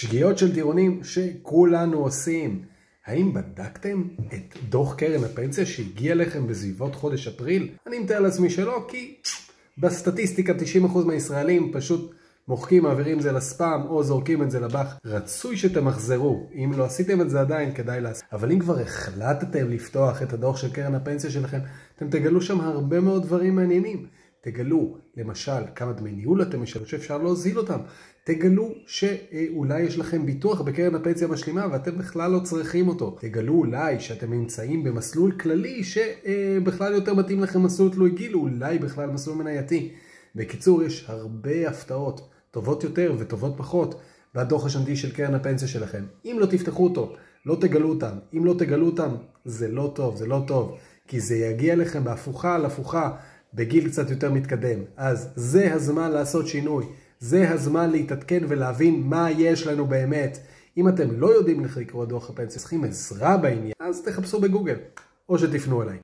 שגיאות של טירונים שכולנו עושים. האם בדקתם את דוח קרן הפנסיה שהגיע לכם בסביבות חודש אפריל? אני מתאר לעצמי שלא, כי בסטטיסטיקה 90% מהישראלים פשוט מוחקים, מעבירים את זה לספאם או זורקים את זה לבח. רצוי שתמחזרו. אם לא עשיתם את זה עדיין, כדאי לעשות. אבל אם כבר החלטתם לפתוח את הדוח של קרן הפנסיה שלכם, אתם תגלו שם הרבה מאוד דברים מעניינים. תגלו, למשל, כמה דמי ניהול אתם משלמים שאפשר להוזיל אותם. תגלו שאולי יש לכם ביטוח בקרן הפנסיה המשלימה ואתם בכלל לא צריכים אותו. תגלו אולי שאתם נמצאים במסלול כללי שבכלל יותר מתאים לכם מסלול תלוי גיל, אולי בכלל מסלול מנייתי. בקיצור, יש הרבה הפתעות, טובות יותר וטובות פחות, בדוח השנתי של קרן הפנסיה שלכם. אם לא תפתחו אותו, לא תגלו אותם. אם לא תגלו אותם, זה לא טוב, זה לא טוב. כי זה יגיע לכם בהפוכה על הפוכה, בגיל קצת יותר מתקדם. אז זה הזמן לעשות שינוי. זה הזמן להתעדכן ולהבין מה יש לנו באמת. אם אתם לא יודעים איך לקרוא דוח הפנסיה, צריכים עזרה בעניין, אז תחפשו בגוגל, או שתפנו אליי.